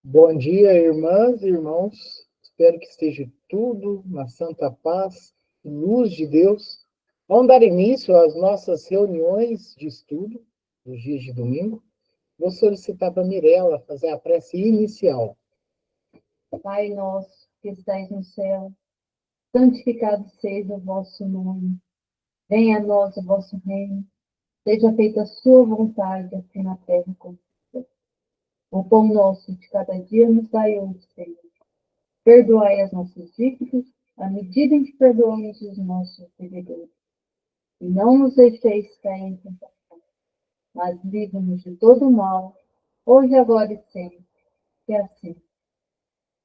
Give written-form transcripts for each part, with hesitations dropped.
Bom dia, irmãs e irmãos. Espero que esteja tudo na santa paz e luz de Deus. Vamos dar início às nossas reuniões de estudo dos dias de domingo. Vou solicitar para a Mirella fazer a prece inicial. Pai nosso que estais no céu, santificado seja o vosso nome. Venha a nós o vosso reino. Seja feita a sua vontade, assim na terra como no céu. O pão nosso de cada dia nos dai hoje, Senhor. Perdoai as nossas dívidas, à medida em que perdoamos os nossos devedores. E não nos deixeis cair em tentação, mas livra-nos de todo o mal, hoje, agora e sempre. Que assim.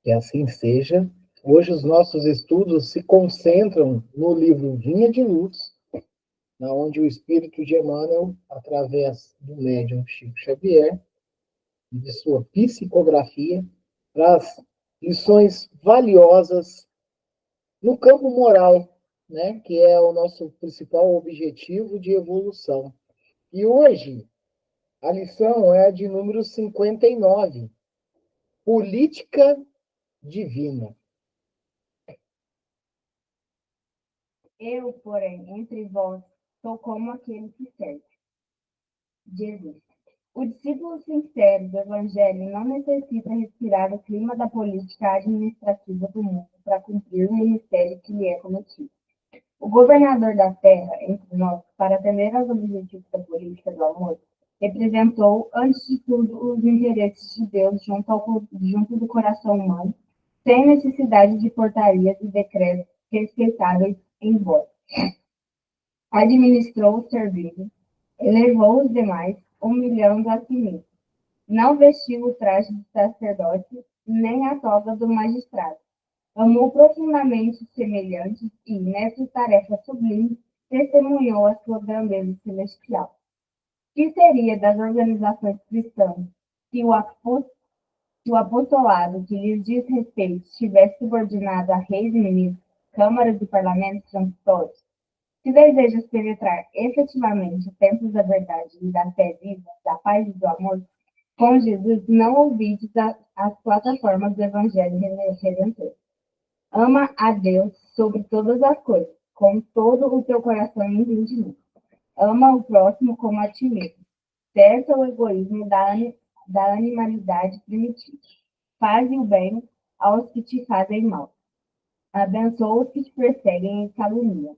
Que assim seja. Hoje os nossos estudos se concentram no livro Vinha de Luz, onde o espírito de Emmanuel, através do médium Chico Xavier, de sua psicografia, traz lições valiosas no campo moral, né, que é o nosso principal objetivo de evolução. E hoje, a lição é a de número 59, Política Divina. Eu, porém, entre vós, sou como aquele que serve. Jesus. O discípulo sincero do Evangelho não necessita respirar o clima da política administrativa do mundo para cumprir o ministério que lhe é cometido. O governador da terra, entre nós, para atender aos objetivos da política do amor, representou, antes de tudo, os interesses de Deus junto do coração humano, sem necessidade de portarias e decretos respeitáveis em voz. Administrou o serviço, elevou os demais, humilhando a si mesmo. Não vestiu o traje de sacerdote, nem a toga do magistrado. Amou profundamente os semelhantes e, nessa tarefa sublime, testemunhou a sua grandeza celestial. Que seria das organizações cristãs se o apostolado que lhes diz respeito estivesse subordinado a reis e ministros, câmaras e parlamentos transitórios? Se desejas penetrar efetivamente os templos da verdade e da fé viva, da paz e do amor, com Jesus não ouvides as plataformas do Evangelho Redentor. Ama a Deus sobre todas as coisas, com todo o teu coração e entendimento. Ama o próximo como a ti mesmo. Cessa o egoísmo da animalidade primitiva. Faze o bem aos que te fazem mal. Abençoa os que te perseguem e caluniam.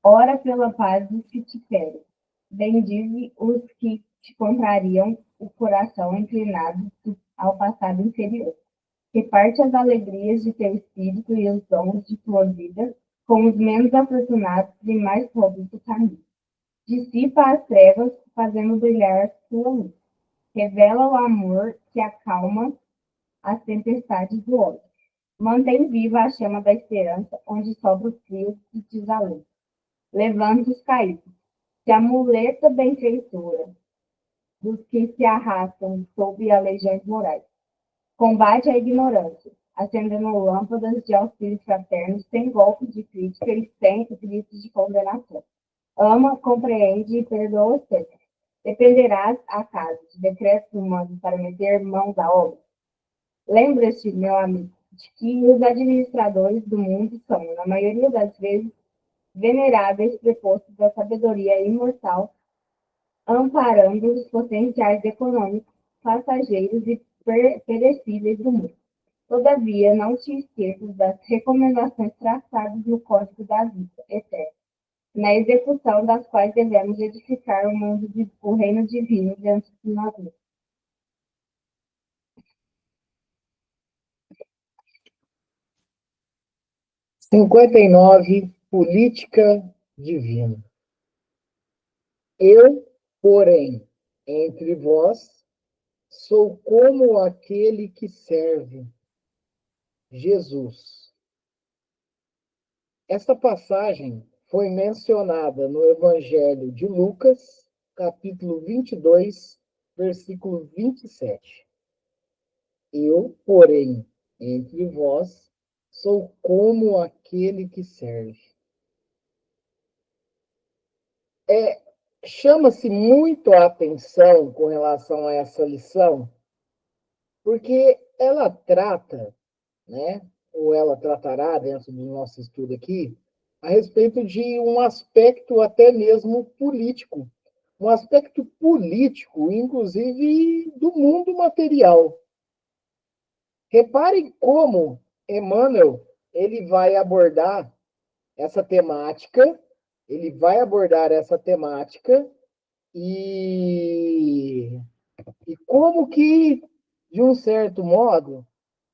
Ora pela paz dos que te ferem. Bendize os que te contrariam o coração inclinado ao passado inferior. Reparte as alegrias de teu espírito e os dons de tua vida com os menos afortunados e mais pobres do caminho. Dissipa as trevas, fazendo brilhar tua luz. Revela o amor que acalma as tempestades do ódio. Mantém viva a chama da esperança, onde sobra o frio e desalento. Levanta os caídos. Se a muleta benfeitora dos que se arrastam sob as legiões morais. Combate a ignorância, acendendo lâmpadas de auxílio fraterno, sem golpes de crítica e sem gritos de condenação. Ama, compreende e perdoa sempre. Dependerás, acaso, de decretos humanos para meter mãos à obra? Lembra-te, meu amigo, de que os administradores do mundo são, na maioria das vezes, veneráveis prepostos da sabedoria imortal, amparando os potenciais econômicos, passageiros e perecíveis do mundo. Todavia, não te esqueças das recomendações traçadas no Código da Vida Eterna, na execução das quais devemos edificar o reino divino diante de nós mesmos. 59, Política Divina. Eu, porém, entre vós, sou como aquele que serve Jesus. Esta passagem foi mencionada no Evangelho de Lucas, capítulo 22, versículo 27. Eu, porém, entre vós, sou como aquele que serve. Chama-se muito a atenção com relação a essa lição porque ela trata, né, ou ela tratará dentro do nosso estudo aqui, a respeito de um aspecto até mesmo político, um aspecto político, inclusive do mundo material. Reparem como Emmanuel ele vai abordar essa temática, ele vai abordar essa temática e, e como que, de um certo modo,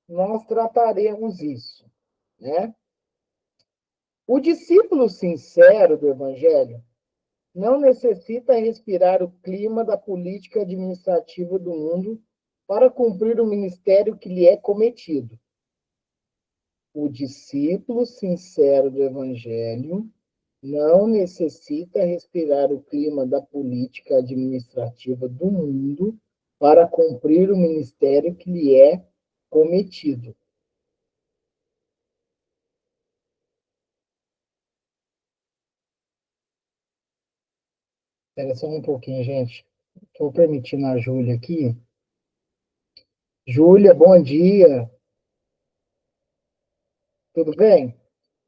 nós trataremos isso, né? O discípulo sincero do Evangelho não necessita respirar o clima da política administrativa do mundo para cumprir o ministério que lhe é cometido. O discípulo sincero do Evangelho não necessita respirar o clima da política administrativa do mundo para cumprir o ministério que lhe é cometido. Espera só um pouquinho, gente. Estou permitindo a Júlia aqui. Júlia, bom dia. Tudo bem?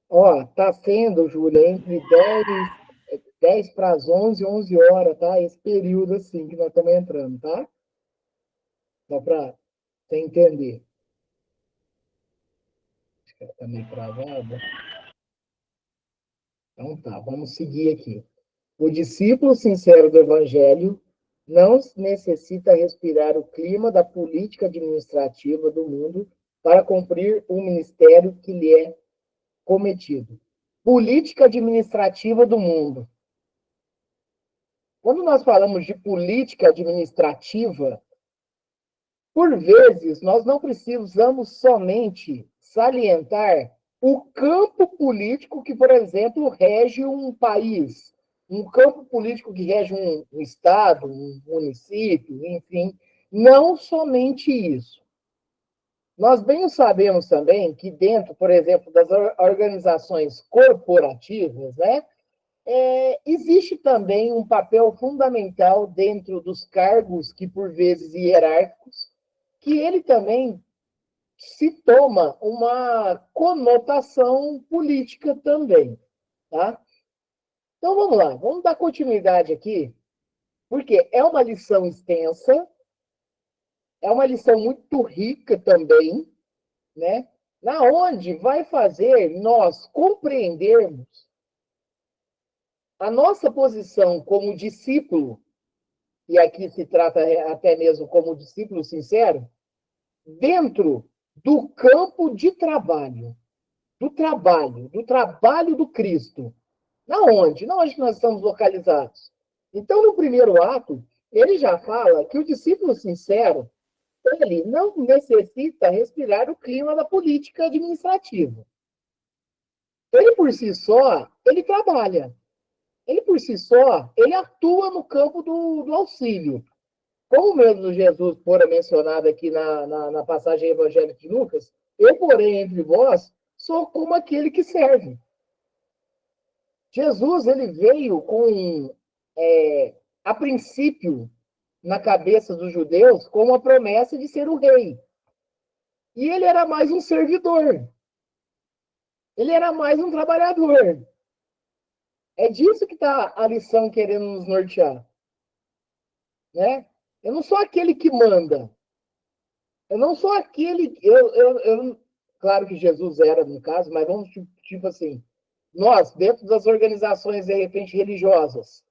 Ó, tá sendo, Júlia, entre 10 para as 11 e 11 horas, tá? Esse período assim que nós estamos entrando, tá? Só para você entender. Acho que ela tá meio travada. Então tá, vamos seguir aqui. O discípulo sincero do Evangelho não necessita respirar o clima da política administrativa do mundo para cumprir o ministério que lhe é cometido. Política administrativa do mundo. Quando nós falamos de política administrativa, por vezes nós não precisamos somente salientar o campo político que, por exemplo, rege um país, um campo político que rege um estado, um município, enfim, não somente isso. Nós bem sabemos também que dentro, por exemplo, das organizações corporativas, né, existe também um papel fundamental dentro dos cargos que, por vezes, hierárquicos, que ele também se toma uma conotação política também, tá? Então, vamos lá, vamos dar continuidade aqui, porque é uma lição extensa, é uma lição muito rica também, né? Na onde vai fazer nós compreendermos a nossa posição como discípulo, e aqui se trata até mesmo como discípulo sincero, dentro do campo de trabalho, do trabalho do Cristo. Na onde? Na onde nós estamos localizados? Então, no primeiro ato, ele já fala que o discípulo sincero, ele não necessita respirar o clima da política administrativa. Ele, por si só, ele trabalha. Ele, por si só, ele atua no campo do auxílio. Como mesmo Jesus fora mencionado aqui na passagem evangélica de Lucas, eu, porém, entre vós, sou como aquele que serve. Jesus, ele veio com, a princípio, na cabeça dos judeus, com a promessa de ser o rei. E ele era mais um servidor. Ele era mais um trabalhador. É disso que está a lição querendo nos nortear. Né? Eu não sou aquele que manda. Eu não sou aquele. Claro que Jesus era, no caso, mas vamos, tipo assim, nós, dentro das organizações, de repente, religiosas,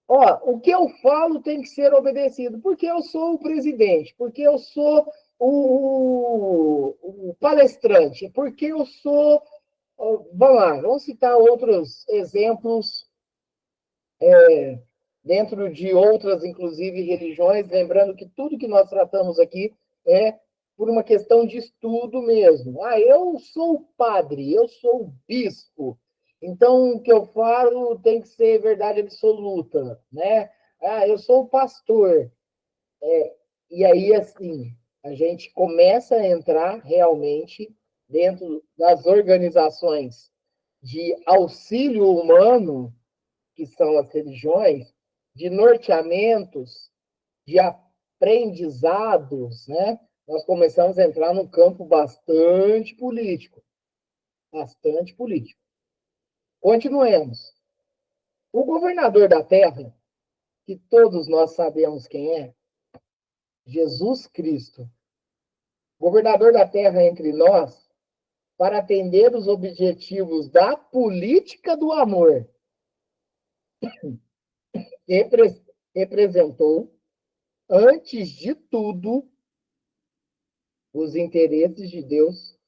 ó, o que eu falo tem que ser obedecido, porque eu sou o presidente, porque eu sou o palestrante, porque eu sou. Vamos lá, vamos citar outros exemplos dentro de outras, inclusive, religiões, lembrando que tudo que nós tratamos aqui é por uma questão de estudo mesmo. Ah, eu sou o padre, eu sou o bispo, então o que eu falo tem que ser verdade absoluta, né? Ah, eu sou o pastor. E aí, assim, a gente começa a entrar realmente dentro das organizações de auxílio humano, que são as religiões, de norteamentos, de aprendizados, né? nós começamos a entrar num campo bastante político. Bastante político. Continuemos. O governador da terra, que todos nós sabemos quem é, Jesus Cristo, governador da terra entre nós, para atender os objetivos da política do amor, representou, antes de tudo, os interesses de Deus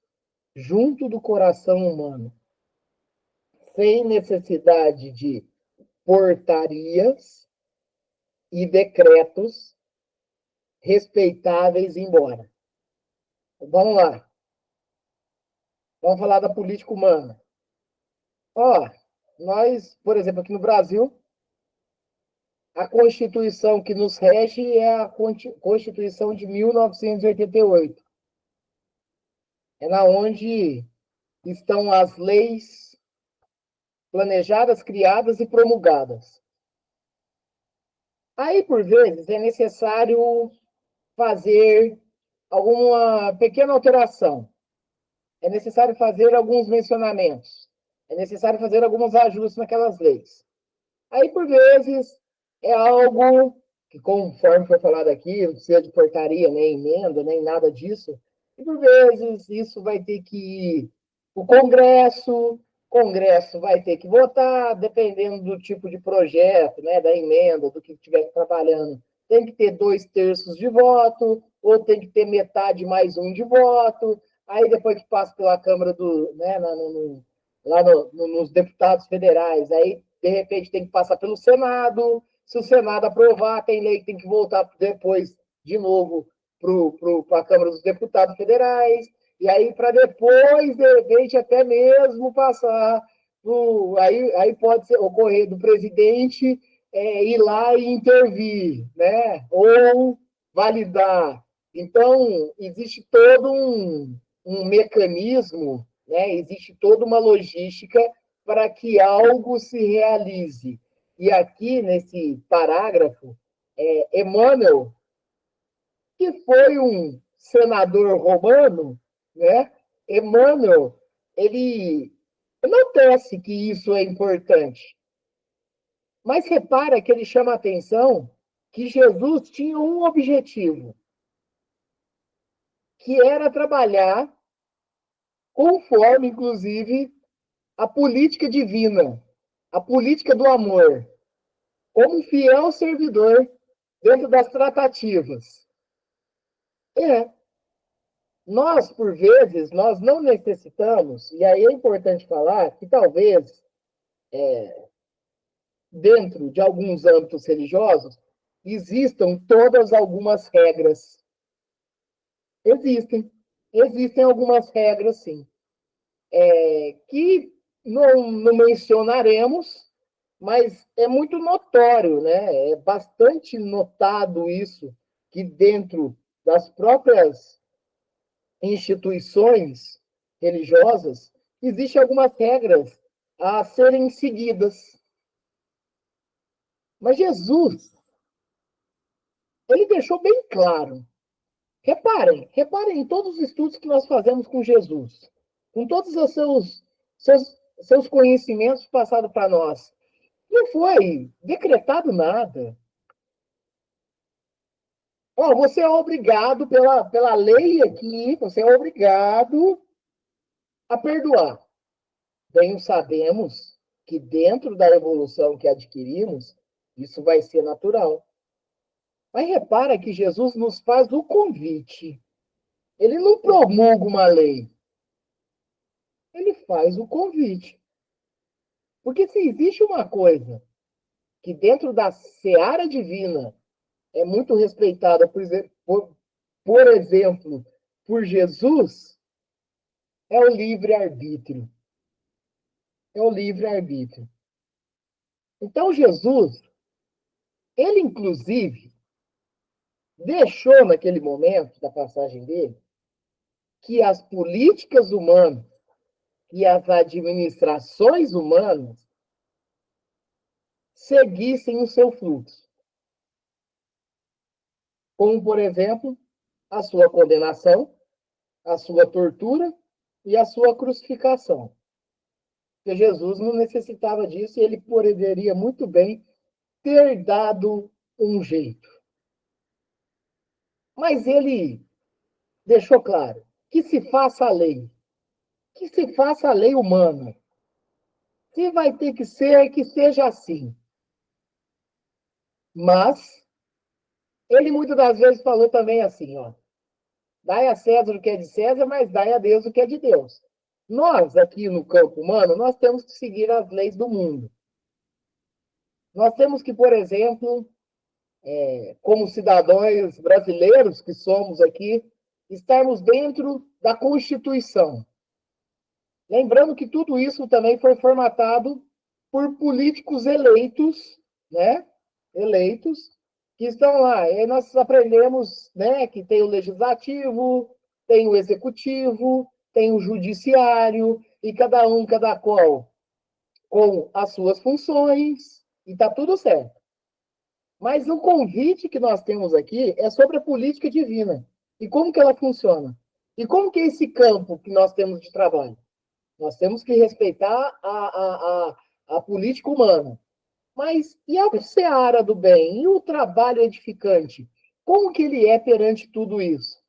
junto do coração humano, sem necessidade de portarias e decretos respeitáveis embora. Vamos lá. Vamos falar da política humana. Nós, por exemplo, aqui no Brasil, a Constituição que nos rege é a Constituição de 1988. É na onde estão as leis planejadas, criadas e promulgadas. Aí, por vezes, é necessário fazer alguma pequena alteração. É necessário fazer alguns mencionamentos. É necessário fazer alguns ajustes naquelas leis. Aí, por vezes, é algo que, conforme foi falado aqui, não precisa de portaria, nem emenda, nem nada disso. E, por vezes, isso vai ter que ir para o Congresso vai ter que votar, dependendo do tipo de projeto, né, da emenda, do que estiver trabalhando. Tem que ter 2/3 de voto, ou tem que ter metade mais um de voto. Aí, depois que passa pela Câmara né, nos deputados federais, aí, de repente, tem que passar pelo Senado. Se o Senado aprovar, tem lei que tem que voltar depois, de novo, para a Câmara dos Deputados Federais. E aí, para depois, de repente, até mesmo passar. Aí pode ocorrer do presidente ir lá e intervir, né? Ou validar. Então, existe todo um mecanismo, né? Existe toda uma logística para que algo se realize. E aqui, nesse parágrafo, Emmanuel, que foi um senador romano, né? Emmanuel, ele enaltece que isso é importante. Mas repara que ele chama a atenção que Jesus tinha um objetivo, que era trabalhar conforme, inclusive, a política divina, a política do amor, como fiel servidor dentro das tratativas. Nós, por vezes, nós não necessitamos, e aí é importante falar que talvez, dentro de alguns âmbitos religiosos, existam todas algumas regras. Existem algumas regras, sim, que não mencionaremos, mas é muito notório, né? É bastante notado isso, que dentro das próprias instituições religiosas, existem algumas regras a serem seguidas. Mas Jesus, ele deixou bem claro. Reparem em todos os estudos que nós fazemos com Jesus, com todos os seus conhecimentos passados para nós. Não foi decretado nada. Você é obrigado, pela lei aqui, você é obrigado a perdoar. Bem sabemos que dentro da evolução que adquirimos, isso vai ser natural. Mas repara que Jesus nos faz o convite. Ele não promulga uma lei. Ele faz o convite. Porque se existe uma coisa que dentro da seara divina é muito respeitada, por exemplo, por Jesus, é o livre-arbítrio. É o livre-arbítrio. Então, Jesus, ele, inclusive, deixou naquele momento da passagem dele que as políticas humanas e as administrações humanas seguissem o seu fluxo. Como, por exemplo, a sua condenação, a sua tortura e a sua crucificação. Porque Jesus não necessitava disso e ele poderia muito bem ter dado um jeito. Mas ele deixou claro que se faça a lei, que se faça a lei humana. Se vai ter que ser, que seja assim. Mas ele muitas das vezes falou também assim, ó, dai a César o que é de César, mas dai a Deus o que é de Deus. Nós, aqui no campo humano, nós temos que seguir as leis do mundo. Nós temos que, por exemplo, como cidadãos brasileiros que somos aqui, estarmos dentro da Constituição. Lembrando que tudo isso também foi formatado por políticos eleitos, né? Eleitos, que estão lá. E aí nós aprendemos, né, que tem o legislativo, tem o executivo, tem o judiciário, e cada qual com as suas funções, e está tudo certo. Mas o convite que nós temos aqui é sobre a política divina. E como que ela funciona? E como que é esse campo que nós temos de trabalho? Nós temos que respeitar a política humana. Mas e a seara do bem? E o trabalho edificante? Como que ele é perante tudo isso?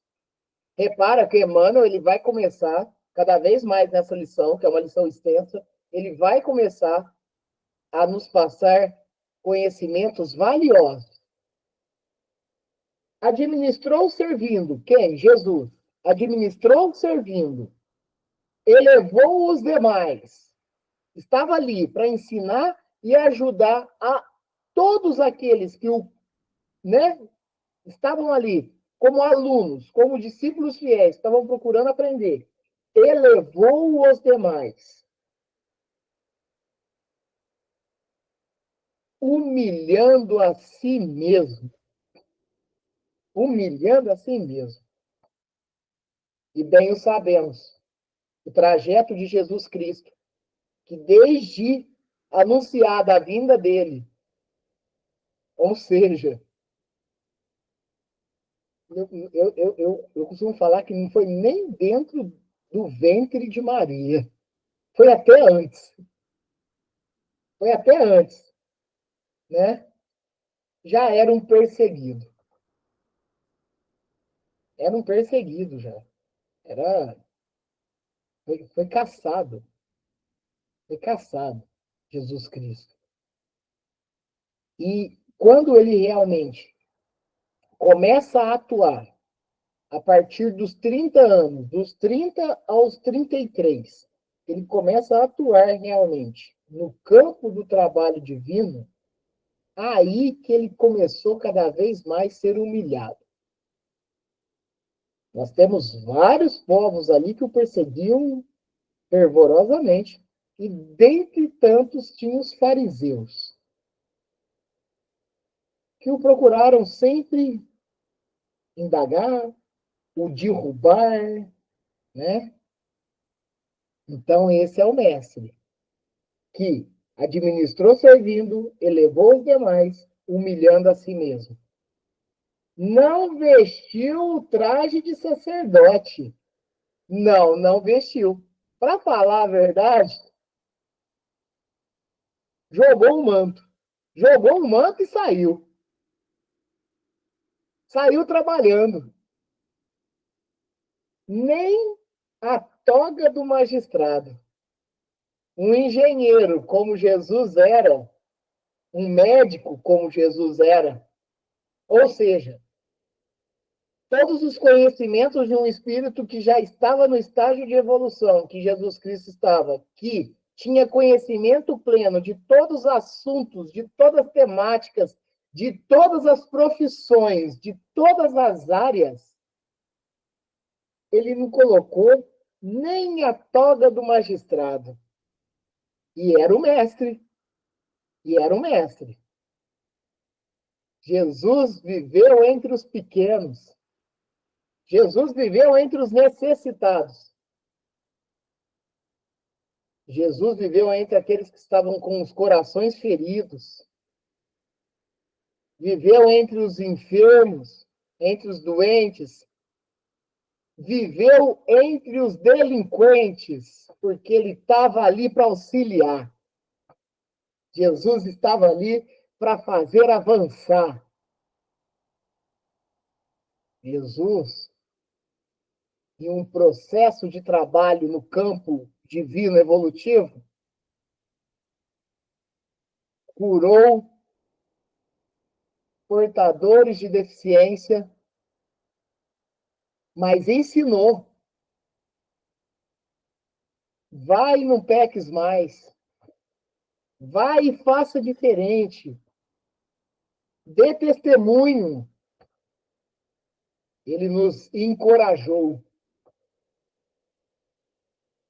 Repara que Emmanuel ele vai começar, cada vez mais nessa lição, que é uma lição extensa, ele vai começar a nos passar conhecimentos valiosos. Administrou servindo. Quem? Jesus. Administrou servindo. Elevou os demais. Estava ali para ensinar e ajudar a todos aqueles que estavam ali como alunos, como discípulos fiéis, estavam procurando aprender. Elevou os demais. Humilhando a si mesmo. Humilhando a si mesmo. E bem o sabemos. O trajeto de Jesus Cristo, que desde anunciada a vinda dele, ou seja, eu costumo falar que não foi nem dentro do ventre de Maria. Foi até antes. Foi até antes, né? Já era um perseguido. Era um perseguido já. Foi caçado. Foi caçado, Jesus Cristo. E quando ele realmente começa a atuar, a partir dos 30 anos, dos 30 aos 33, ele começa a atuar realmente no campo do trabalho divino, aí que ele começou cada vez mais a ser humilhado. Nós temos vários povos ali que o perseguiam fervorosamente, e dentre tantos tinha os fariseus, que o procuraram sempre indagar, o derrubar, né? Então, esse é o mestre, que administrou servindo, elevou os demais, humilhando a si mesmo. Não vestiu o traje de sacerdote. Não vestiu. Para falar a verdade, jogou um manto. Jogou um manto e saiu. Saiu trabalhando. Nem a toga do magistrado. Um engenheiro, como Jesus era, um médico, como Jesus era, ou seja, todos os conhecimentos de um espírito que já estava no estágio de evolução, que Jesus Cristo estava, que tinha conhecimento pleno de todos os assuntos, de todas as temáticas, de todas as profissões, de todas as áreas, ele não colocou nem a toga do magistrado. E era o mestre. E era o mestre. Jesus viveu entre os pequenos. Jesus viveu entre os necessitados. Jesus viveu entre aqueles que estavam com os corações feridos. Viveu entre os enfermos, entre os doentes, viveu entre os delinquentes, porque ele estava ali para auxiliar. Jesus estava ali para fazer avançar. Jesus, em um processo de trabalho no campo divino evolutivo, curou portadores de deficiência, mas ensinou. Vai e não peques mais. Vai e faça diferente. Dê testemunho. Ele nos encorajou.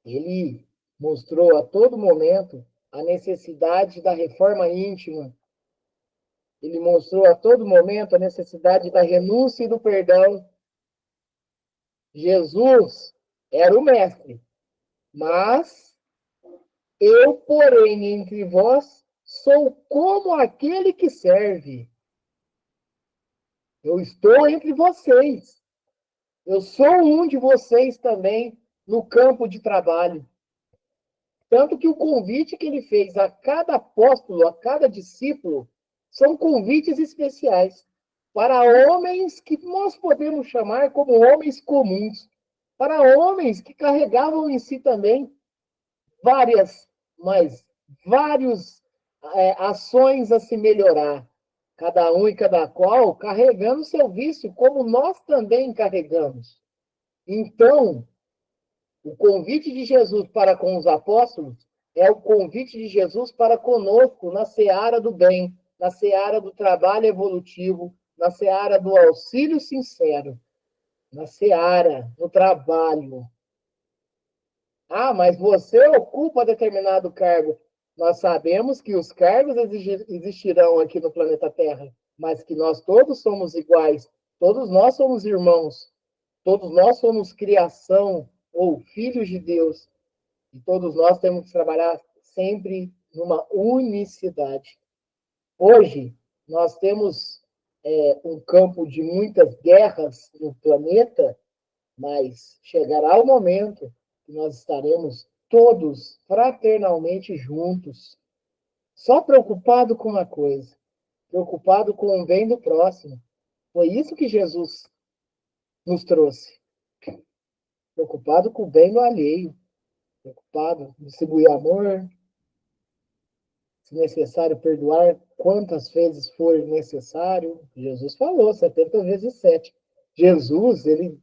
Ele mostrou a todo momento a necessidade da reforma íntima. Ele mostrou a todo momento a necessidade da renúncia e do perdão. Jesus era o mestre, mas eu, porém, entre vós, sou como aquele que serve. Eu estou entre vocês. Eu sou um de vocês também no campo de trabalho. Tanto que o convite que ele fez a cada apóstolo, a cada discípulo, são convites especiais para homens que nós podemos chamar como homens comuns, para homens que carregavam em si também vários ações a se melhorar, cada um e cada qual carregando seu vício, como nós também carregamos. Então, o convite de Jesus para com os apóstolos é o convite de Jesus para conosco na seara do bem, na seara do trabalho evolutivo, na seara do auxílio sincero, na seara do trabalho. Ah, mas você ocupa determinado cargo. Nós sabemos que os cargos existirão aqui no planeta Terra, mas que nós todos somos iguais, todos nós somos irmãos, todos nós somos criação ou filhos de Deus, e todos nós temos que trabalhar sempre numa unicidade. Hoje, nós temos um campo de muitas guerras no planeta, mas chegará o momento que nós estaremos todos fraternalmente juntos, só preocupado com uma coisa, preocupado com o bem do próximo. Foi isso que Jesus nos trouxe. Preocupado com o bem do alheio, preocupado em distribuir amor, se necessário perdoar quantas vezes for necessário. Jesus falou, 70 vezes 7. Jesus, ele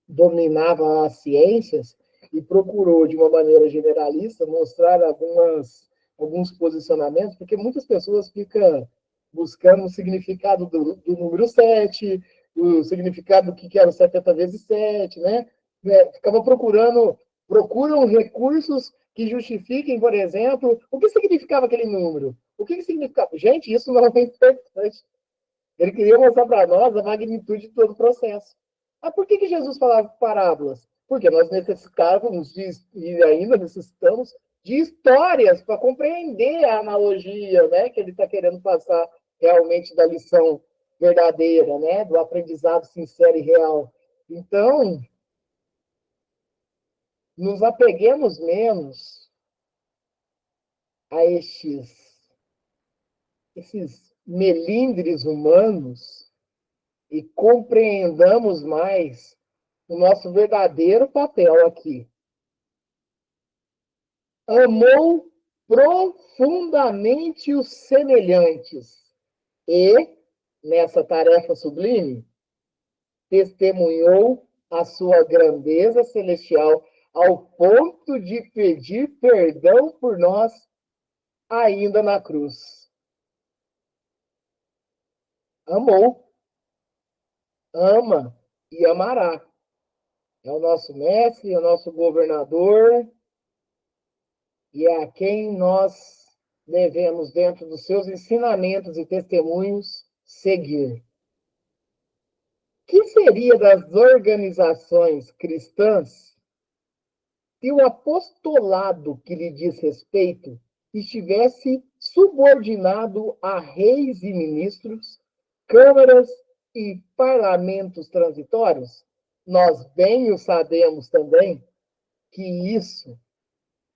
dominava as ciências e procurou, de uma maneira generalista, mostrar alguns posicionamentos, porque muitas pessoas ficam buscando o significado do número 7, o significado do que era o 70 vezes 7, né? Ficava procuram recursos que justifiquem, por exemplo, o que significava aquele número. O que significava? Gente, isso não é importante. Ele queria mostrar para nós a magnitude de todo o processo. Mas por que Jesus falava parábolas? Porque nós necessitávamos e ainda necessitamos de histórias para compreender a analogia, né, que ele está querendo passar realmente da lição verdadeira, né, do aprendizado sincero e real. Então, nos apeguemos menos a esses melindres humanos e compreendamos mais o nosso verdadeiro papel aqui. Amou profundamente os semelhantes e, nessa tarefa sublime, testemunhou a sua grandeza celestial ao ponto de pedir perdão por nós ainda na cruz. Amou, ama e amará. É o nosso mestre, é o nosso governador, e é a quem nós devemos, dentro dos seus ensinamentos e testemunhos, seguir. O que seria das organizações cristãs se o apostolado que lhe diz respeito estivesse subordinado a reis e ministros, câmaras e parlamentos transitórios? nós bem o sabemos também que isso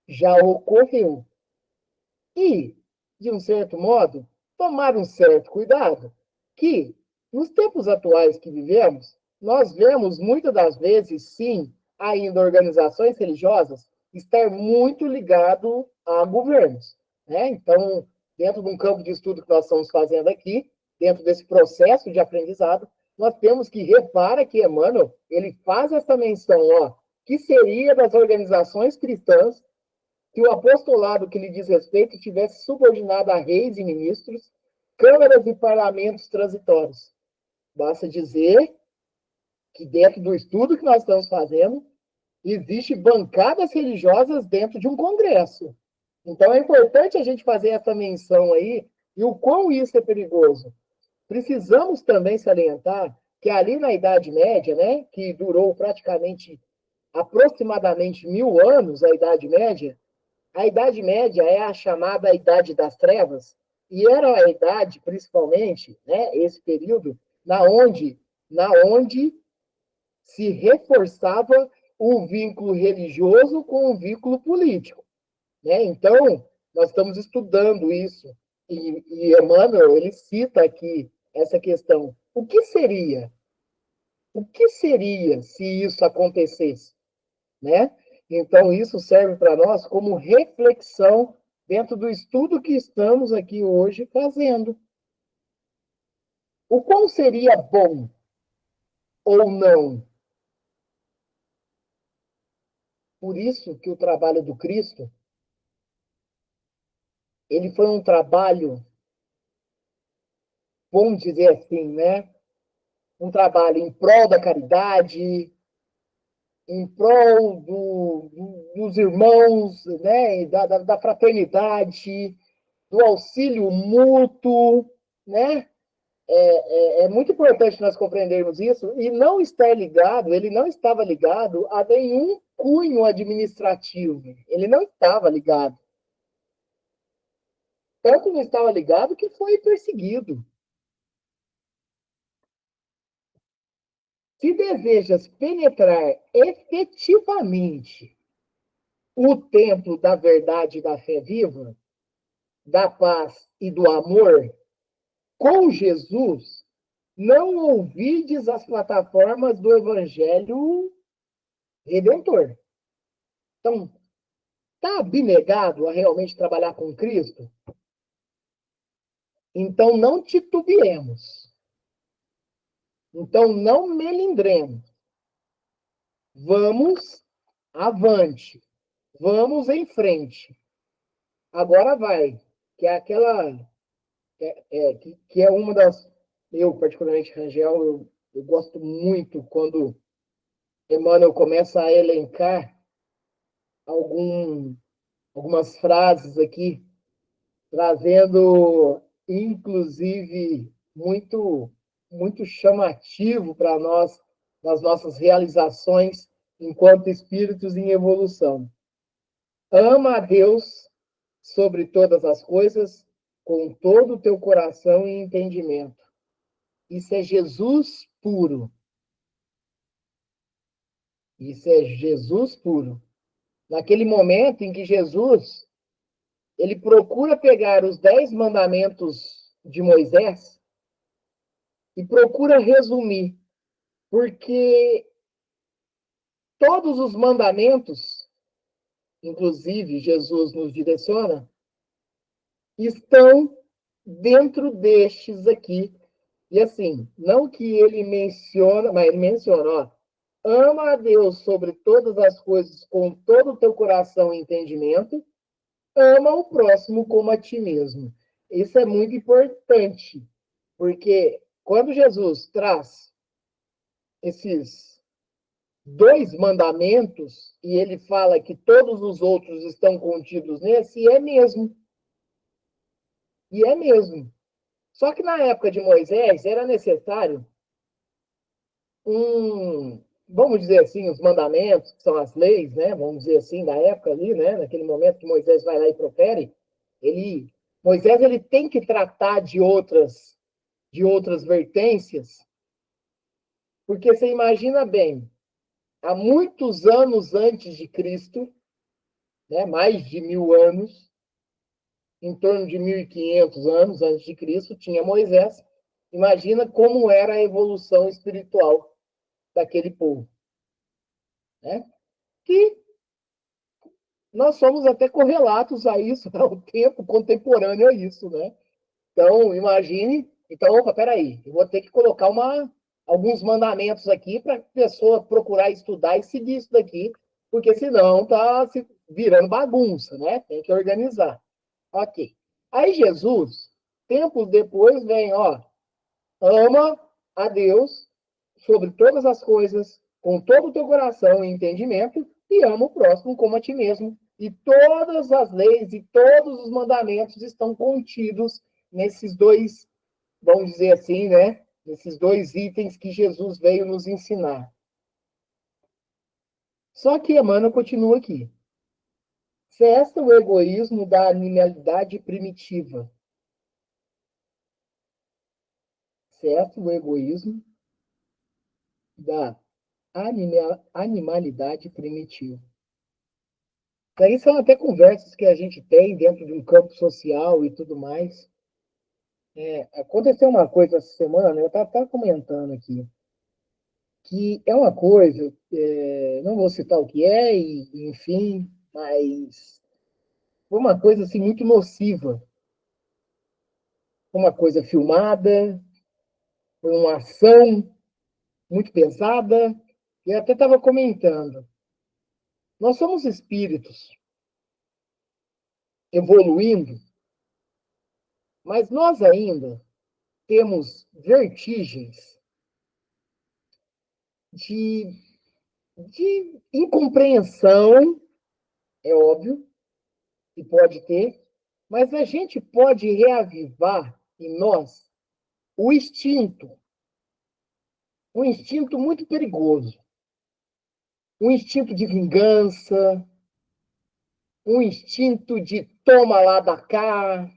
já ocorreu. E, de um certo modo, tomar um certo cuidado, que, nos tempos atuais que vivemos, nós vemos muitas das vezes, sim, ainda organizações religiosas estar muito ligado a governos, né? Então, dentro de um campo de estudo que nós estamos fazendo aqui, dentro desse processo de aprendizado, nós temos que repara que Emmanuel, ele faz essa menção, ó, que seria das organizações cristãs que o apostolado que lhe diz respeito tivesse subordinado a reis e ministros, câmaras e parlamentos transitórios. Basta dizer que dentro do estudo que nós estamos fazendo, existe bancadas religiosas dentro de um congresso. Então é importante a gente fazer essa menção aí e o quão isso é perigoso. Precisamos também salientar que ali na Idade Média, né, que durou praticamente aproximadamente 1000 anos, a Idade Média é a chamada Idade das Trevas, e era a idade, principalmente, né, esse período, na onde se reforçava o vínculo religioso com o vínculo político. Né? Então, nós estamos estudando isso, e Emmanuel, ele cita aqui essa questão. O que seria? O que seria se isso acontecesse? Né? Então, isso serve para nós como reflexão dentro do estudo que estamos aqui hoje fazendo. O qual seria bom ou não? Por isso que o trabalho do Cristo, ele foi um trabalho, vamos dizer assim, né? Um trabalho em prol da caridade, em prol dos irmãos, né? Da fraternidade, do auxílio mútuo, né? É muito importante nós compreendermos isso e não estar ligado, ele não estava ligado a nenhum cunho administrativo. Ele não estava ligado. Tanto não estava ligado que foi perseguido. Se desejas penetrar efetivamente o templo da verdade e da fé viva, da paz e do amor, com Jesus, não ouvides as plataformas do Evangelho Redentor. Então, está abnegado a realmente trabalhar com Cristo? Então, não titubeemos. Então, não melindremos. Vamos avante. Vamos em frente. Agora vai. Que é aquela... que é uma das... Eu, particularmente, Rangel, eu gosto muito quando Emmanuel começa a elencar algumas frases aqui, trazendo, inclusive, muito chamativo para nós, nas nossas realizações enquanto espíritos em evolução. Ama a Deus sobre todas as coisas, com todo o teu coração e entendimento. Isso é Jesus puro. Isso é Jesus puro. Naquele momento em que Jesus ele procura pegar os 10 mandamentos de Moisés e procura resumir, porque todos os mandamentos, inclusive Jesus nos direciona, estão dentro destes aqui. E assim, não que ele menciona, mas ele menciona, ó, ama a Deus sobre todas as coisas com todo o teu coração e entendimento, ama o próximo como a ti mesmo. Isso é muito importante, porque quando Jesus traz esses 2 mandamentos e ele fala que todos os outros estão contidos nesse, e é mesmo. E é mesmo. Só que na época de Moisés era necessário vamos dizer assim, os mandamentos, que são as leis, né? Vamos dizer assim, da época ali, né? Naquele momento que Moisés vai lá e profere, Moisés ele tem que tratar de outras vertências, porque você imagina bem, há muitos anos antes de Cristo, né, mais de 1000 anos, em torno de 1500 anos antes de Cristo, tinha Moisés. Imagina como era a evolução espiritual daquele povo, né? Que nós somos até correlatos a isso, ao tempo contemporâneo a isso, né? Então, imagine. Então, opa, peraí, eu vou ter que colocar alguns mandamentos aqui para a pessoa procurar estudar e seguir isso daqui, porque senão está se virando bagunça, né? Tem que organizar. Ok. Aí Jesus, tempos depois, vem, ó, ama a Deus sobre todas as coisas, com todo o teu coração e entendimento, e ama o próximo como a ti mesmo. E todas as leis e todos os mandamentos estão contidos nesses dois, vamos dizer assim, né? Nesses dois itens que Jesus veio nos ensinar. Só que Emmanuel continua aqui. Cessa o egoísmo da animalidade primitiva. Cessa o egoísmo da animalidade primitiva. Daí são até conversas que a gente tem dentro de um campo social e tudo mais. Aconteceu uma coisa essa semana, eu estava comentando aqui, que é uma coisa, não vou citar o que é, e, enfim, mas foi uma coisa assim, muito nociva. Foi uma coisa filmada, foi uma ação muito pesada, e eu até estava comentando. Nós somos espíritos evoluindo, mas nós ainda temos vertigens de, de incompreensão, é óbvio, que pode ter, mas a gente pode reavivar em nós o instinto, um instinto muito perigoso, um instinto de vingança, um instinto de toma lá da cá.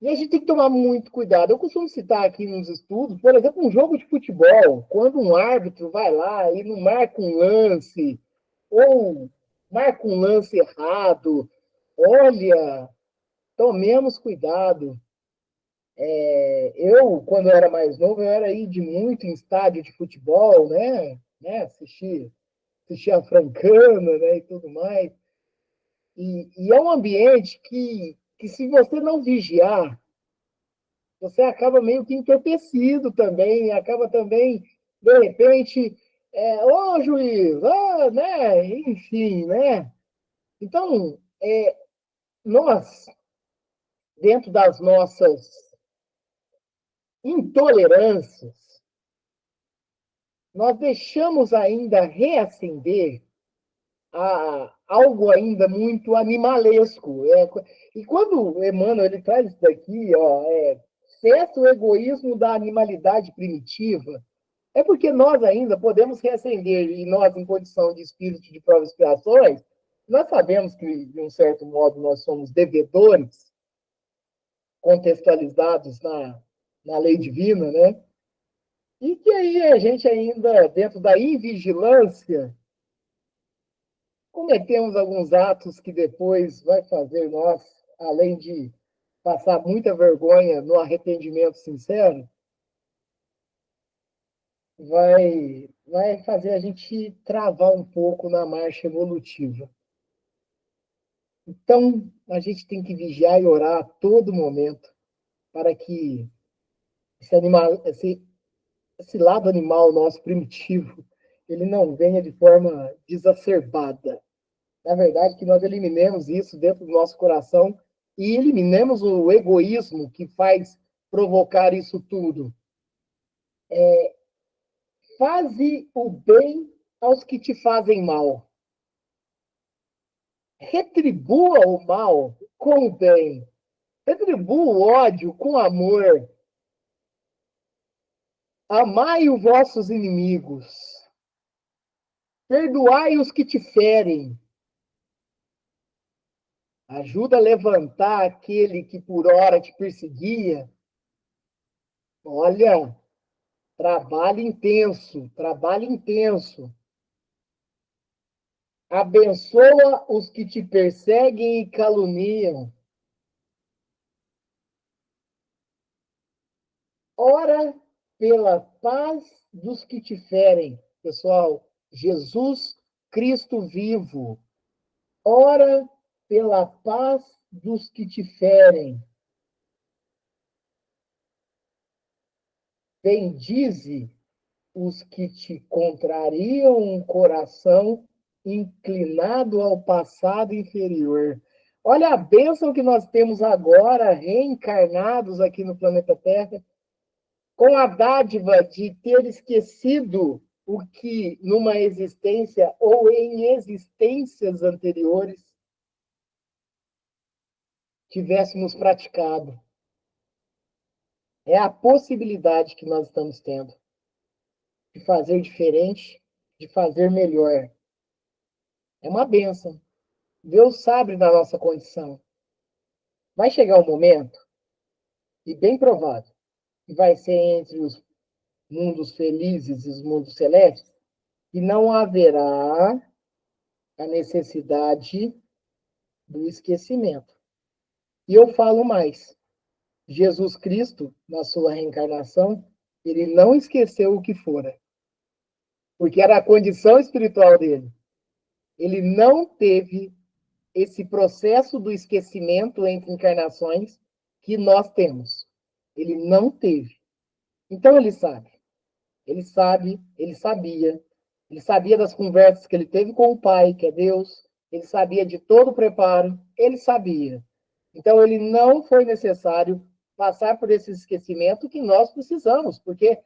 E a gente tem que tomar muito cuidado. Eu costumo citar aqui nos estudos, por exemplo, um jogo de futebol, quando um árbitro vai lá e não marca um lance, ou marca um lance errado, olha, tomemos cuidado. Eu, quando era mais novo, eu era ir de muito em estádio de futebol, assistir a Francana, né, e tudo mais. E é um ambiente que, se você não vigiar, você acaba meio que entorpecido também, acaba também, de repente, ô juiz, né, enfim, né? Então, nós, dentro das nossas intolerâncias, nós deixamos ainda reacender algo ainda muito animalesco. E quando o Emmanuel ele traz isso daqui, ó, cessa o egoísmo da animalidade primitiva, é porque nós ainda podemos reacender, e nós, em condição de espírito de provas e expiações, nós sabemos que, de um certo modo, nós somos devedores, contextualizados na lei divina, né? E que aí a gente ainda, dentro da invigilância, cometemos alguns atos que depois vai fazer nós, além de passar muita vergonha no arrependimento sincero, vai fazer a gente travar um pouco na marcha evolutiva. Então, a gente tem que vigiar e orar a todo momento para que esse lado animal nosso primitivo, ele não venha de forma desacerbada. Na verdade, que nós eliminemos isso dentro do nosso coração e eliminemos o egoísmo que faz provocar isso tudo. Faze o bem aos que te fazem mal. Retribua o mal com o bem. Retribua o ódio com amor. Amai os vossos inimigos. Perdoai os que te ferem. Ajuda a levantar aquele que por hora te perseguia. Olha, trabalho intenso, trabalho intenso. Abençoa os que te perseguem e caluniam. Ora pela paz dos que te ferem. Pessoal, Jesus Cristo vivo. Ora pela paz dos que te ferem. Bendize os que te contrariam um coração inclinado ao passado inferior. Olha a bênção que nós temos agora, reencarnados aqui no planeta Terra, com a dádiva de ter esquecido o que numa existência ou em existências anteriores tivéssemos praticado. É a possibilidade que nós estamos tendo de fazer diferente, de fazer melhor. É uma bênção. Deus sabe da nossa condição. Vai chegar um momento, e bem provável, que vai ser entre os mundos felizes e os mundos celestes, e não haverá a necessidade do esquecimento. E eu falo mais. Jesus Cristo, na sua reencarnação, ele não esqueceu o que fora, porque era a condição espiritual dele. Ele não teve esse processo do esquecimento entre encarnações que nós temos. Ele não teve. Então ele sabe. Ele sabe, ele sabia das conversas que ele teve com o Pai, que é Deus, ele sabia de todo o preparo, ele sabia. Então ele não foi necessário passar por esse esquecimento que nós precisamos, porque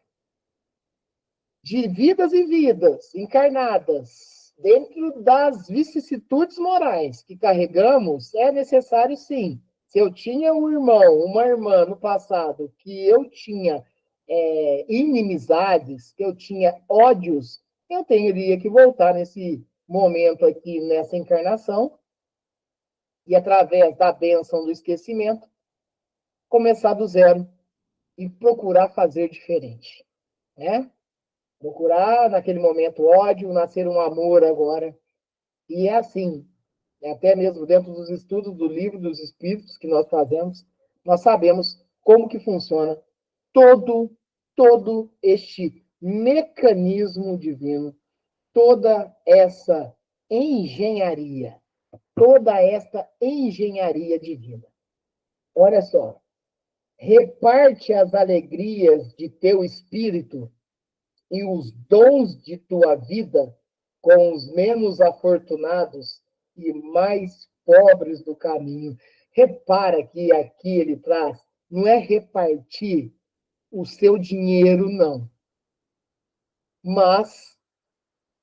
de vidas e vidas encarnadas, dentro das vicissitudes morais que carregamos, é necessário sim. Se eu tinha um irmão, uma irmã no passado, que eu tinha inimizades, que eu tinha ódios, eu teria que voltar nesse momento aqui, nessa encarnação, e através da bênção do esquecimento, começar do zero e procurar fazer diferente, né? Procurar, naquele momento, ódio, nascer um amor agora. E é assim, até mesmo dentro dos estudos do Livro dos Espíritos que nós fazemos, nós sabemos como que funciona todo este mecanismo divino, toda essa engenharia, toda esta engenharia divina. Olha só, reparte as alegrias de teu espírito e os dons de tua vida com os menos afortunados e mais pobres do caminho. Repara que aqui ele traz, não é repartir o seu dinheiro, não. Mas,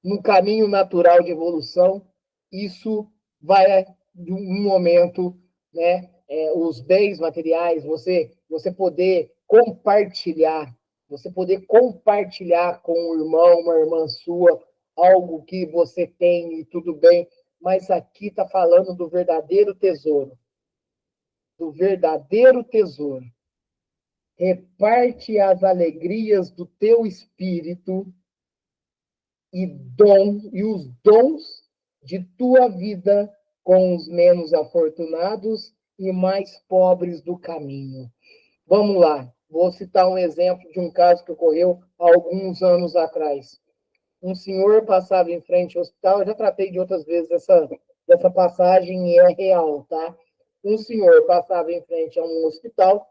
no caminho natural de evolução, isso vai de um momento, né? Os bens materiais, você poder compartilhar, com um irmão, uma irmã sua, algo que você tem e tudo bem, mas aqui está falando do verdadeiro tesouro. Do verdadeiro tesouro. Reparte as alegrias do teu espírito e os dons de tua vida com os menos afortunados e mais pobres do caminho. Vamos lá, vou citar um exemplo de um caso que ocorreu há alguns anos atrás. Um senhor passava em frente ao hospital, eu já tratei de outras vezes dessa passagem e é real, tá? Um senhor passava em frente a um hospital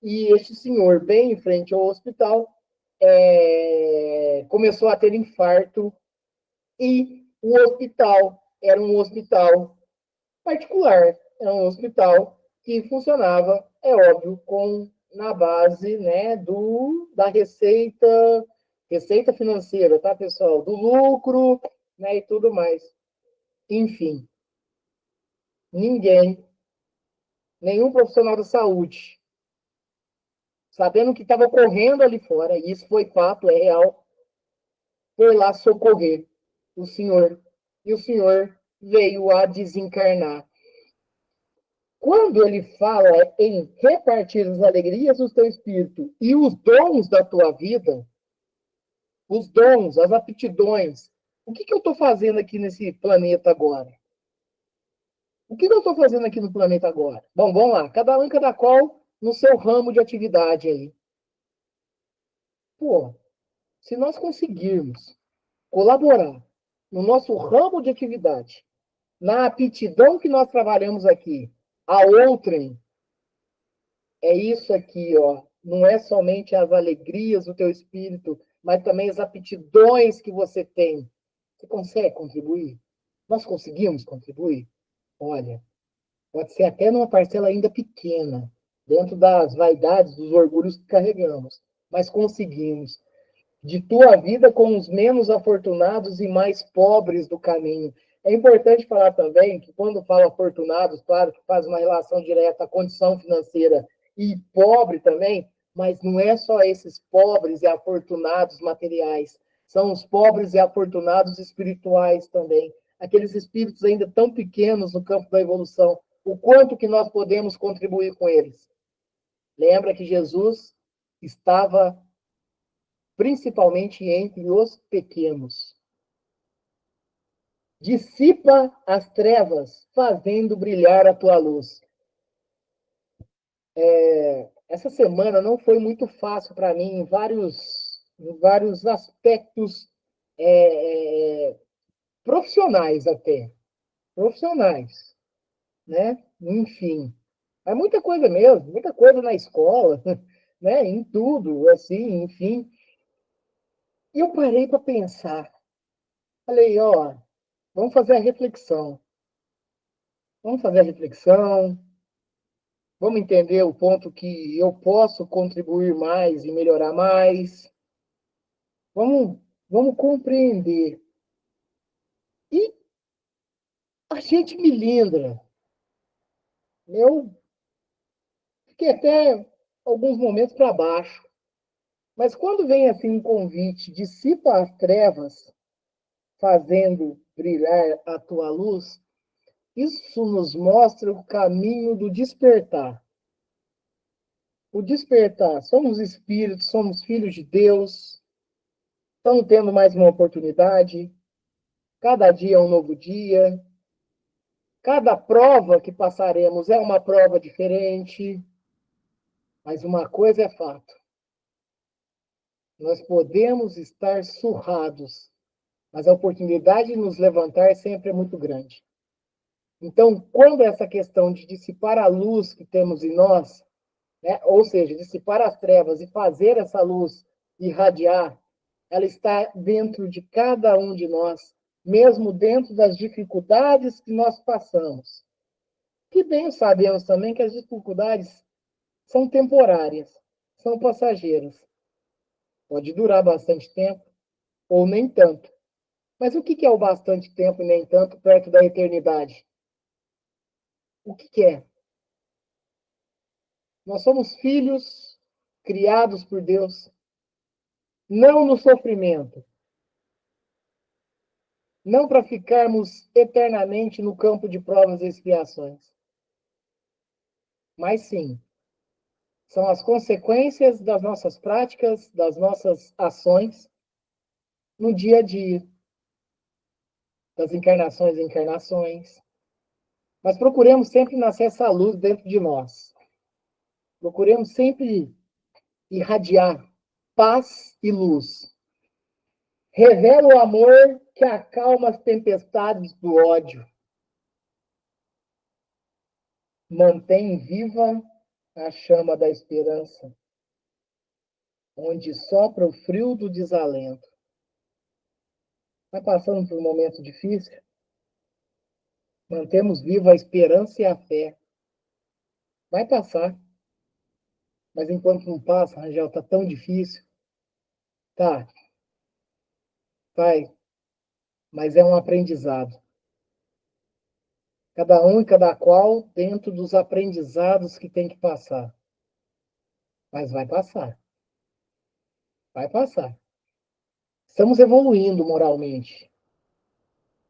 e este senhor, bem em frente ao hospital, começou a ter infarto e o hospital era um hospital particular, era um hospital que funcionava, é óbvio, na base, né, da receita financeira, tá, pessoal? Do lucro, né, e tudo mais. Enfim, nenhum profissional da saúde, sabendo o que estava ocorrendo ali fora, e isso foi fato, é real, foi lá socorrer o senhor. E o senhor veio a desencarnar. Quando ele fala em repartir as alegrias do teu espírito e os dons da tua vida, os dons, as aptidões, O que eu estou fazendo aqui nesse planeta agora? O que eu estou fazendo aqui no planeta agora? Bom, vamos lá. Cada um e cada qual no seu ramo de atividade aí. Pô, se nós conseguirmos colaborar no nosso ramo de atividade, na aptidão que nós trabalhamos aqui, a outrem, é isso aqui, ó. Não é somente as alegrias do teu espírito, mas também as aptidões que você tem. Você consegue contribuir? Nós conseguimos contribuir? Olha, pode ser até numa parcela ainda pequena, dentro das vaidades, dos orgulhos que carregamos, mas conseguimos. De tua vida com os menos afortunados e mais pobres do caminho. É importante falar também que quando fala afortunados, claro que faz uma relação direta à condição financeira e pobre também, mas não é só esses pobres e afortunados materiais, são os pobres e afortunados espirituais também, aqueles espíritos ainda tão pequenos no campo da evolução, o quanto que nós podemos contribuir com eles. Lembra que Jesus estava principalmente entre os pequenos. Dissipa as trevas, fazendo brilhar a tua luz. Essa semana não foi muito fácil para mim em vários aspectos profissionais até. Profissionais, né? Enfim. É muita coisa mesmo, muita coisa na escola, né? Em tudo, assim, enfim. E eu parei para pensar. Falei, ó, vamos fazer a reflexão. Vamos fazer a reflexão, vamos entender o ponto que eu posso contribuir mais e melhorar mais. Vamos compreender. E a gente melindra. Eu fiquei até alguns momentos para baixo. Mas quando vem assim um convite, dissipa as trevas, fazendo brilhar a tua luz, isso nos mostra o caminho do despertar. O despertar. Somos espíritos, somos filhos de Deus, estamos tendo mais uma oportunidade. Cada dia é um novo dia. Cada prova que passaremos é uma prova diferente. Mas uma coisa é fato. Nós podemos estar surrados, mas a oportunidade de nos levantar sempre é muito grande. Então, quando essa questão de dissipar a luz que temos em nós, né, ou seja, dissipar as trevas e fazer essa luz irradiar, ela está dentro de cada um de nós, mesmo dentro das dificuldades que nós passamos. Que bem sabemos também que as dificuldades são temporárias, são passageiras. Pode durar bastante tempo, ou nem tanto. Mas o que é o bastante tempo e nem tanto perto da eternidade? O que é? Nós somos filhos criados por Deus, não no sofrimento, não para ficarmos eternamente no campo de provas e expiações, mas sim, são as consequências das nossas práticas, das nossas ações no dia a dia, das encarnações e encarnações. Mas procuremos sempre nascer essa luz dentro de nós. Procuremos sempre irradiar paz e luz. Revela o amor que acalma as tempestades do ódio. Mantém viva a chama da esperança, onde sopra o frio do desalento. Está passando por um momento difícil? Mantemos viva a esperança e a fé. Vai passar. Mas enquanto não passa, Rangel, está tão difícil. Tá, vai. Mas é um aprendizado. Cada um e cada qual dentro dos aprendizados que tem que passar. Mas vai passar. Vai passar. Estamos evoluindo moralmente.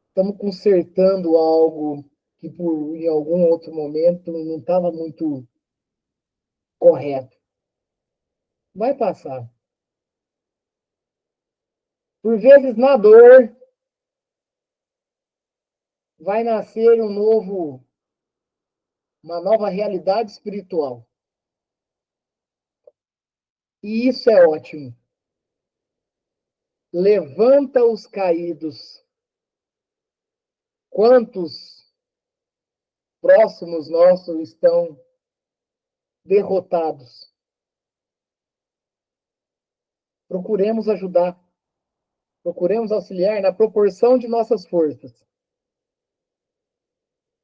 Estamos consertando algo que em algum outro momento não estava muito correto. Vai passar. Por vezes na dor, vai nascer uma nova realidade espiritual. E isso é ótimo. Levanta os caídos. Quantos próximos nossos estão derrotados? Procuremos ajudar. Procuremos auxiliar na proporção de nossas forças.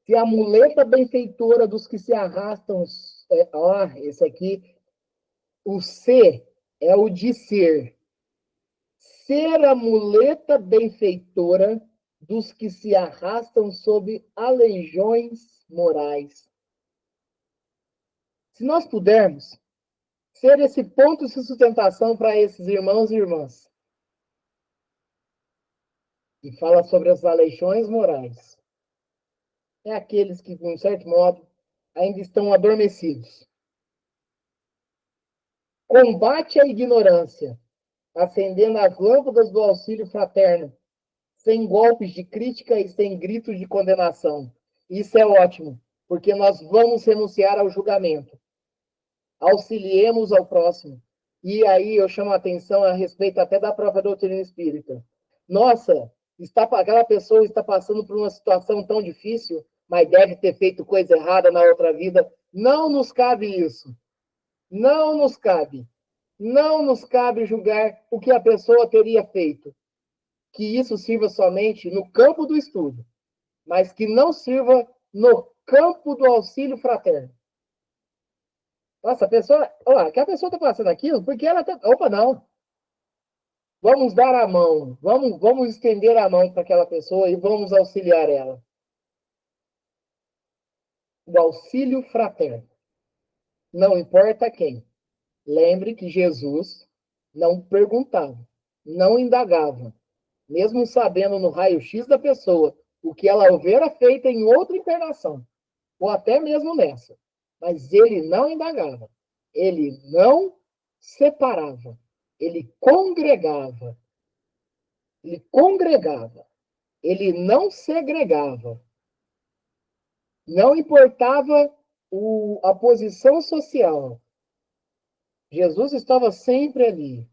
Se a muleta benfeitora dos que se arrastam... esse aqui... O ser é o de ser. Ser a muleta benfeitora dos que se arrastam sob aleijões morais. Se nós pudermos ser esse ponto de sustentação para esses irmãos e irmãs, e fala sobre as aleijões morais, é aqueles que, de um certo modo, ainda estão adormecidos. Combate a ignorância, acendendo as lâmpadas do auxílio fraterno, sem golpes de crítica e sem gritos de condenação. Isso é ótimo, porque nós vamos renunciar ao julgamento. Auxiliemos ao próximo. E aí eu chamo a atenção a respeito até da própria doutrina espírita. Nossa, aquela pessoa está passando por uma situação tão difícil, mas deve ter feito coisa errada na outra vida. Não nos cabe isso. Não nos cabe. Não nos cabe julgar o que a pessoa teria feito. Que isso sirva somente no campo do estudo, mas que não sirva no campo do auxílio fraterno. Nossa, a pessoa, olha, que a pessoa está passando aquilo porque ela está... Opa, não. Vamos dar a mão, vamos estender a mão para aquela pessoa e vamos auxiliar ela. O auxílio fraterno. Não importa quem. Lembre que Jesus não perguntava, não indagava, mesmo sabendo no raio-x da pessoa o que ela houvera feito em outra encarnação, ou até mesmo nessa. Mas ele não indagava, ele não separava, ele congregava, ele não segregava. Não importava a posição social. Jesus estava sempre ali.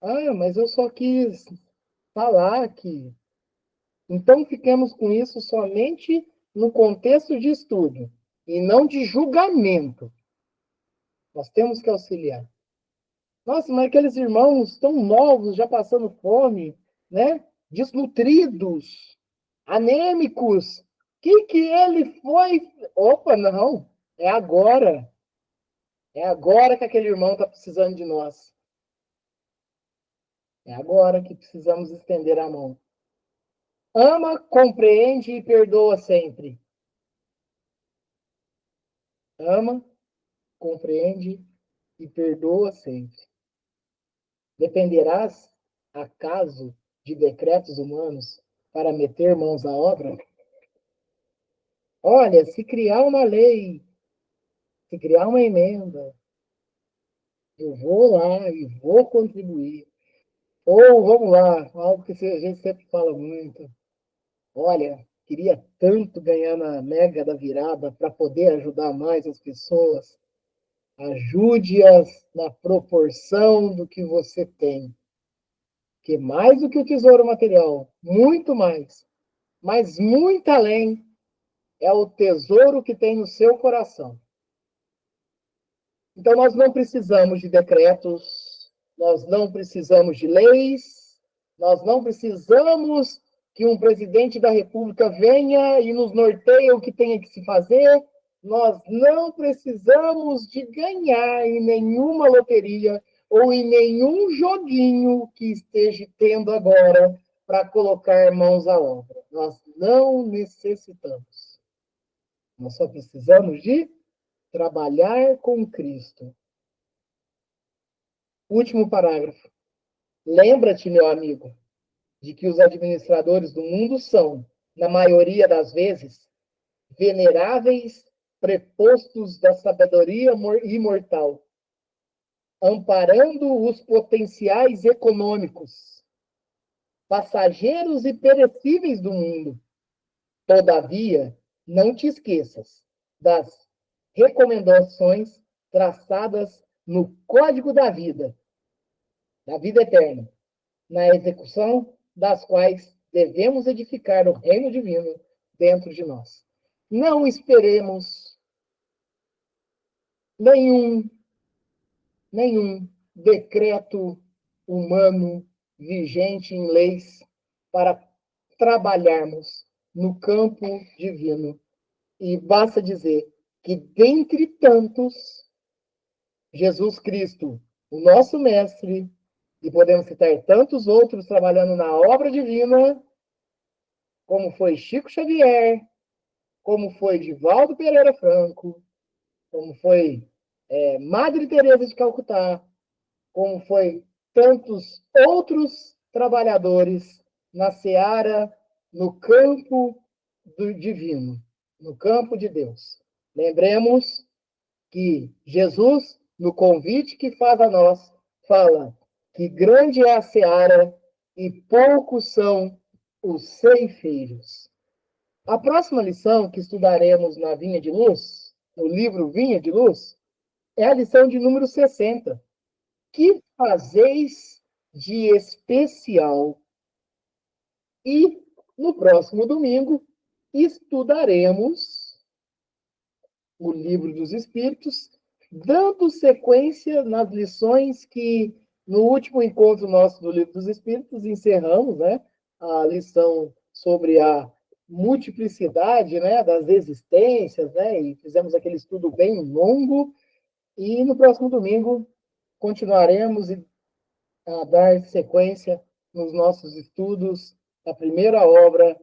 Ah, mas eu só quis falar que... Então, fiquemos com isso somente no contexto de estudo e não de julgamento. Nós temos que auxiliar. Nossa, mas aqueles irmãos tão novos, já passando fome, né? Desnutridos, anêmicos. Que ele foi? Opa, não. É agora. É agora que aquele irmão está precisando de nós. É agora que precisamos estender a mão. Ama, compreende e perdoa sempre. Ama, compreende e perdoa sempre. Dependerás, acaso, de decretos humanos para meter mãos à obra? Olha, se criar uma lei, se criar uma emenda, eu vou lá e vou contribuir. Ou, vamos lá, algo que a gente sempre fala muito. Olha, queria tanto ganhar na Mega da Virada para poder ajudar mais as pessoas. Ajude-as na proporção do que você tem. Que mais do que o tesouro material, muito mais, mas muito além, é o tesouro que tem no seu coração. Então, nós não precisamos de decretos, nós não precisamos de leis, nós não precisamos que um presidente da República venha e nos norteie o que tem que se fazer. Nós não precisamos de ganhar em nenhuma loteria ou em nenhum joguinho que esteja tendo agora para colocar mãos à obra. Nós não necessitamos. Nós só precisamos de trabalhar com Cristo. Último parágrafo. Lembra-te, meu amigo, de que os administradores do mundo são, na maioria das vezes, veneráveis prepostos da sabedoria imortal, amparando os potenciais econômicos. passageiros e perecíveis do mundo. Todavia, não te esqueças das recomendações traçadas no Código da vida eterna, na execução das quais devemos edificar o reino divino dentro de nós. Não esperemos nenhum decreto humano vigente em leis para trabalharmos no campo divino. E basta dizer que, dentre tantos, Jesus Cristo, o nosso mestre, e podemos citar tantos outros trabalhando na obra divina, como foi Chico Xavier, como foi Divaldo Pereira Franco, como foi Madre Teresa de Calcutá, como foi tantos outros trabalhadores na seara, no campo do divino, no campo de Deus. Lembremos que Jesus, no convite que faz a nós, fala que grande é a seara e poucos são os ceifeiros. A próxima lição que estudaremos na Vinha de Luz, no livro Vinha de Luz, é a lição de número 60. Que fazeis de especial? E no próximo domingo estudaremos o Livro dos Espíritos, dando sequência nas lições que no último encontro nosso do Livro dos Espíritos encerramos, né? A lição sobre a multiplicidade, né, das existências, né? E fizemos aquele estudo bem longo. E no próximo domingo continuaremos a dar sequência nos nossos estudos da primeira obra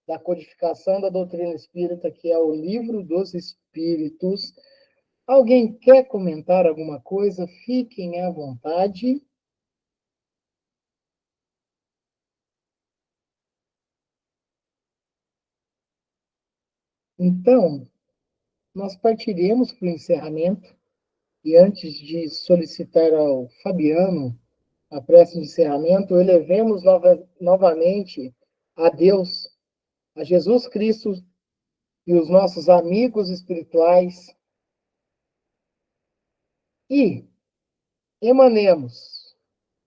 da codificação da doutrina espírita, que é o Livro dos Espíritos. Alguém quer comentar alguma coisa? Fiquem à vontade. Então, nós partiremos para o encerramento, e antes de solicitar ao Fabiano a prece de encerramento, elevemos novamente a Deus, a Jesus Cristo e os nossos amigos espirituais, e emanemos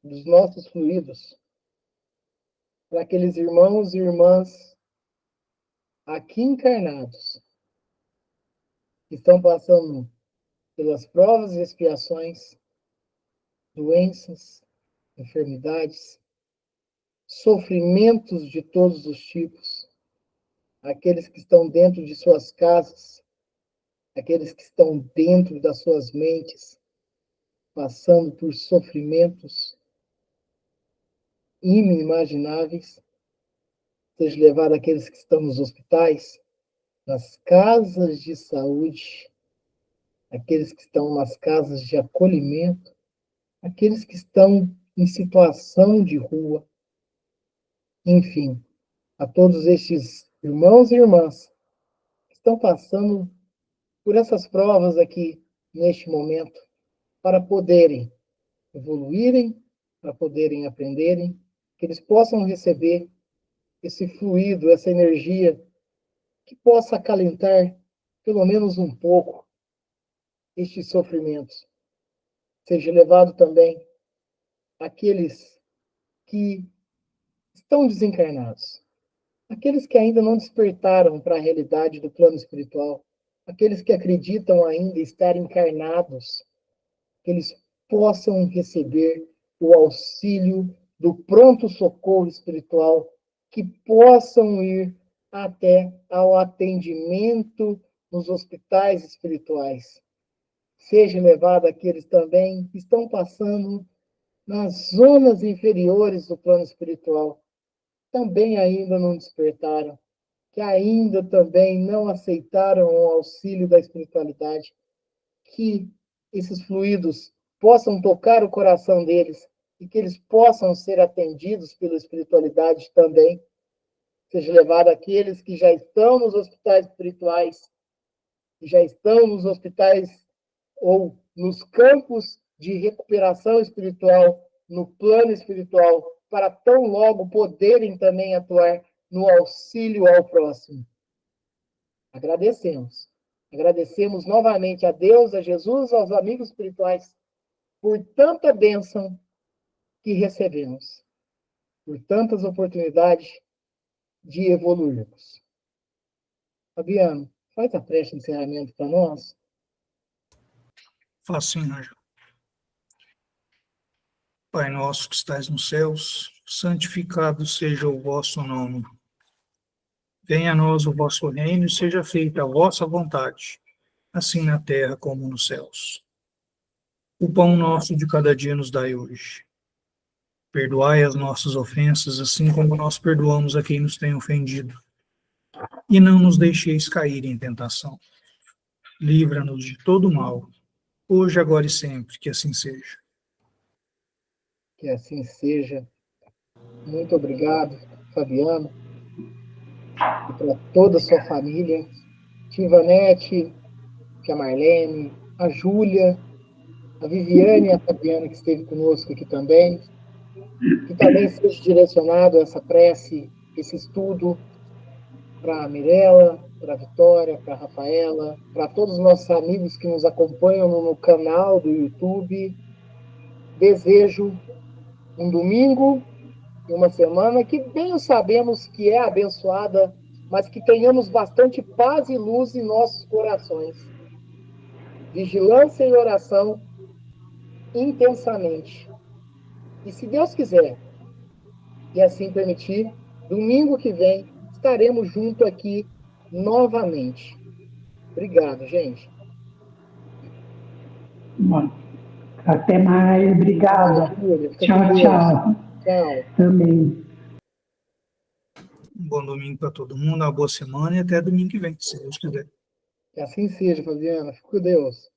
dos nossos fluidos para aqueles irmãos e irmãs aqui encarnados que estão passando pelas provas e expiações, doenças, enfermidades, sofrimentos de todos os tipos, aqueles que estão dentro de suas casas, aqueles que estão dentro das suas mentes, passando por sofrimentos inimagináveis, seja levado àqueles que estão nos hospitais, nas casas de saúde, aqueles que estão nas casas de acolhimento, aqueles que estão em situação de rua, enfim, a todos estes irmãos e irmãs que estão passando por essas provas aqui neste momento, para poderem evoluírem, para poderem aprenderem, que eles possam receber esse fluido, essa energia que possa acalentar pelo menos um pouco estes sofrimentos. Seja levado também àqueles que estão desencarnados, aqueles que ainda não despertaram para a realidade do plano espiritual, aqueles que acreditam ainda estar encarnados, que eles possam receber o auxílio do pronto-socorro espiritual, que possam ir até ao atendimento nos hospitais espirituais. Seja levado àqueles também que estão passando nas zonas inferiores do plano espiritual, também ainda não despertaram, que ainda também não aceitaram o auxílio da espiritualidade, que esses fluidos possam tocar o coração deles e que eles possam ser atendidos pela espiritualidade também. Seja levado àqueles que já estão nos hospitais espirituais, que já estão nos hospitais ou nos campos de recuperação espiritual, no plano espiritual, para tão logo poderem também atuar no auxílio ao próximo. Agradecemos. Agradecemos novamente a Deus, a Jesus, aos amigos espirituais, por tanta bênção que recebemos, por tantas oportunidades de evoluirmos. Fabiano, faz a prece de encerramento para nós. Faço sim, Ângelo. Pai nosso que estais nos céus, santificado seja o vosso nome. Venha a nós o vosso reino e seja feita a vossa vontade, assim na terra como nos céus. O pão nosso de cada dia nos dai hoje. Perdoai as nossas ofensas, assim como nós perdoamos a quem nos tem ofendido. E não nos deixeis cair em tentação. Livra-nos de todo mal, hoje, agora e sempre, que assim seja. Que assim seja. Muito obrigado, Fabiano, e para toda a sua família, tia Ivanete, tia Marlene, a Júlia, a Viviane e a Fabiana, que esteve conosco aqui também. Que também seja direcionado essa prece, esse estudo, para a Mirella, para a Vitória, para a Rafaela, para todos os nossos amigos que nos acompanham no canal do YouTube. Desejo um domingo e uma semana que bem sabemos que é abençoada, mas que tenhamos bastante paz e luz em nossos corações. Vigilância e oração intensamente. E se Deus quiser, e assim permitir, domingo que vem estaremos juntos aqui novamente. Obrigado, gente. Bom, até mais, obrigada. Tchau, tchau. Tchau. Também. Um bom domingo para todo mundo, uma boa semana e até domingo que vem, se Deus quiser. Que assim seja, Fabiana. Fique com Deus.